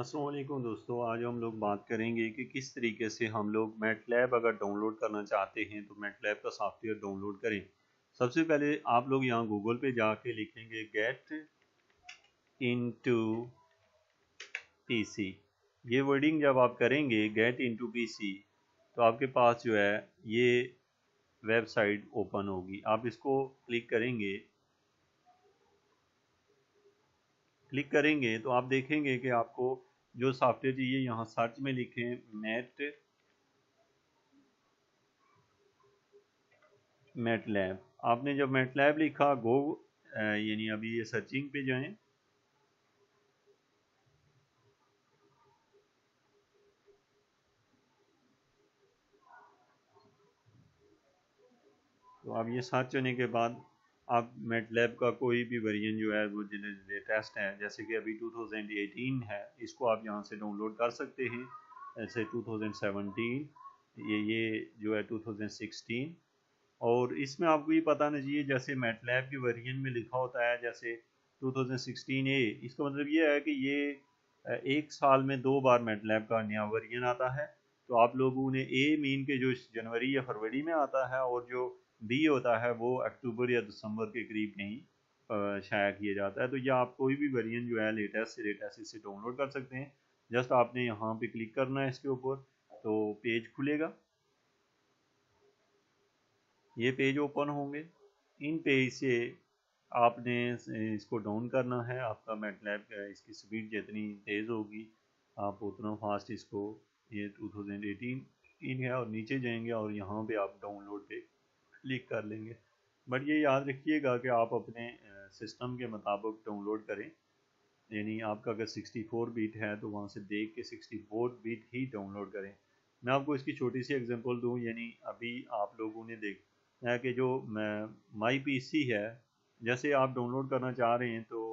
अस्सलाम वालेकुम दोस्तों, आज हम लोग बात करेंगे कि किस तरीके से हम लोग मैटलैब अगर डाउनलोड करना चाहते हैं तो मैटलैब का सॉफ्टवेयर डाउनलोड करें। सबसे पहले आप लोग यहाँ गूगल पे जाके लिखेंगे गेट इनटू पीसी। ये वर्डिंग जब आप करेंगे गेट इनटू पीसी तो आपके पास जो है ये वेबसाइट ओपन होगी। आप इसको क्लिक करेंगे तो आप देखेंगे कि आपको जो सॉफ्टवेयर चाहिए यहाँ सर्च में लिखें मैटलैब। आपने जब मैटलैब लिखा गो यानी अभी ये सर्चिंग पे जाएं तो अब ये सर्च होने के बाद आप मैटलैब का कोई भी वर्जन जो है वो लेटेस्ट है, जैसे कि अभी 2018 है, इसको आप यहाँ से डाउनलोड कर सकते हैं। ऐसे 2017 ये जो है 2016। और इसमें आपको ये पता नहीं चाहिए, जैसे मैटलैब के वर्जन में लिखा होता है जैसे 2016 ए, इसका मतलब ये है कि ये एक साल में 2 बार मैटलैब का नया वर्जन आता है। तो आप लोगों ने ए मीन के जो जनवरी या फरवरी में आता है और जो बी होता है वो अक्टूबर या दिसंबर के करीब नहीं शाया किया जाता है। तो यह आप कोई भी वर्जन जो है लेटेस्ट से लेटेस्ट इसे डाउनलोड कर सकते हैं। जस्ट आपने यहाँ पे क्लिक करना है इसके ऊपर, तो पेज खुलेगा, ये पेज ओपन होंगे। इन पेज से आपने इसको डाउन करना है। आपका मैटलैब इसकी स्पीड जितनी तेज़ होगी आप उतना फास्ट इसको, ये 2018 है, और नीचे जाएंगे और यहाँ पे आप डाउनलोड पे क्लिक कर लेंगे। बट ये याद रखिएगा कि आप अपने सिस्टम के मुताबिक डाउनलोड करें। यानी आपका अगर 64 बीट है तो वहाँ से देख के 64 बीट ही डाउनलोड करें। मैं आपको इसकी छोटी सी एग्जांपल दूँ, यानी अभी आप लोगों ने देखा है कि जो माई पीसी है, जैसे आप डाउनलोड करना चाह रहे हैं तो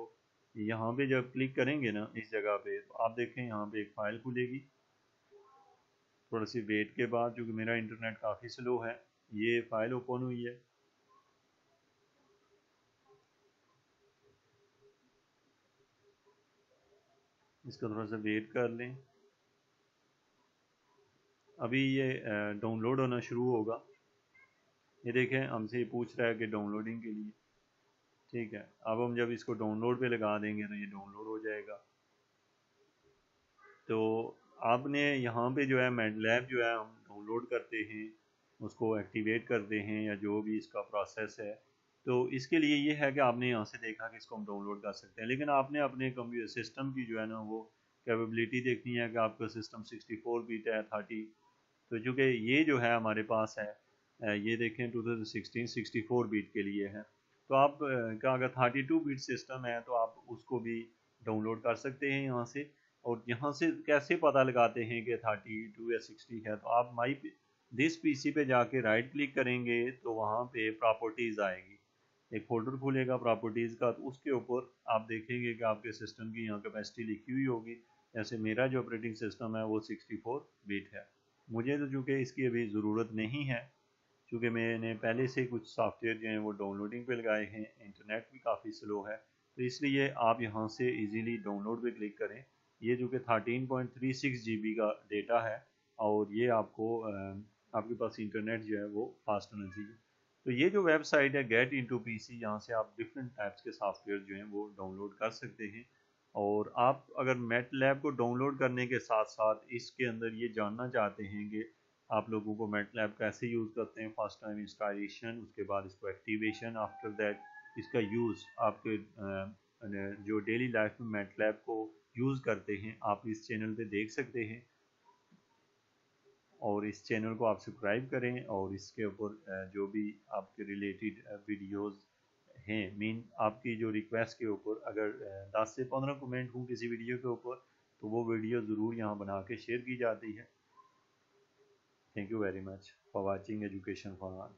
यहाँ पे जब क्लिक करेंगे ना इस जगह पे, तो आप देखें यहाँ पे एक फ़ाइल खुलेगी। थोड़ा सी वेट के बाद, क्योंकि मेरा इंटरनेट काफ़ी स्लो है, ये फ़ाइल ओपन हुई है। इसका थोड़ा सा वेट कर लें, अभी ये डाउनलोड होना शुरू होगा। ये देखें हमसे ये पूछ रहा है कि डाउनलोडिंग के लिए, ठीक है। अब हम जब इसको डाउनलोड पे लगा देंगे तो ये डाउनलोड हो जाएगा। तो आपने यहाँ पे जो है मैटलैब जो है हम डाउनलोड करते हैं, उसको एक्टिवेट करते हैं या जो भी इसका प्रोसेस है, तो इसके लिए ये है कि आपने यहाँ से देखा कि इसको हम डाउनलोड कर सकते हैं, लेकिन आपने अपने कंप्यूटर सिस्टम की जो है ना वो कैपेबिलिटी देखनी है कि आपका सिस्टम 64 बीट है 30। तो चूँकि ये जो है हमारे पास है ये देखें 2016 64 बीट के लिए है। तो आप का अगर 32 बीट सिस्टम है तो आप उसको भी डाउनलोड कर सकते हैं यहाँ से। और यहाँ से कैसे पता लगाते हैं कि 32 या 60 है, तो आप माई दिस पीसी पे जाके राइट क्लिक करेंगे तो वहाँ पे प्रॉपर्टीज़ आएगी, एक फोल्डर खुलेगा प्रॉपर्टीज़ का, तो उसके ऊपर आप देखेंगे कि आपके सिस्टम की यहाँ कैपेसिटी लिखी हुई होगी। जैसे मेरा जो ऑपरेटिंग सिस्टम है वो 64 बीट है। मुझे तो चूँकि इसकी अभी ज़रूरत नहीं है, क्योंकि मैंने पहले से कुछ सॉफ्टवेयर जो हैं वो डाउनलोडिंग पे लगाए हैं, इंटरनेट भी काफ़ी स्लो है, तो इसलिए आप यहाँ से इजीली डाउनलोड पे क्लिक करें। ये जो कि 13.36 GB का डेटा है, और ये आपको आपके पास इंटरनेट जो है वो फास्ट होना चाहिए। तो ये जो वेबसाइट है गेट इनटू पीसी, यहाँ से आप डिफरेंट टाइप्स के सॉफ्टवेयर जो हैं वो डाउनलोड कर सकते हैं। और आप अगर मैटलैब को डाउनलोड करने के साथ साथ इसके अंदर ये जानना चाहते हैं कि आप लोगों को मैटलैब कैसे यूज़ करते हैं, फर्स्ट टाइम इंस्टॉलेशन, उसके बाद इसको एक्टिवेशन, आफ्टर दैट इसका यूज़ आपके जो डेली लाइफ में मैटलैब को यूज़ करते हैं, आप इस चैनल पे देख सकते हैं। और इस चैनल को आप सब्सक्राइब करें, और इसके ऊपर जो भी आपके रिलेटेड वीडियोस हैं, मीन आपकी जो रिक्वेस्ट के ऊपर अगर 10 से 15 कमेंट हों किसी वीडियो के ऊपर, तो वो वीडियो ज़रूर यहाँ बना के शेयर की जाती है। Thank you very much for watching Education for All.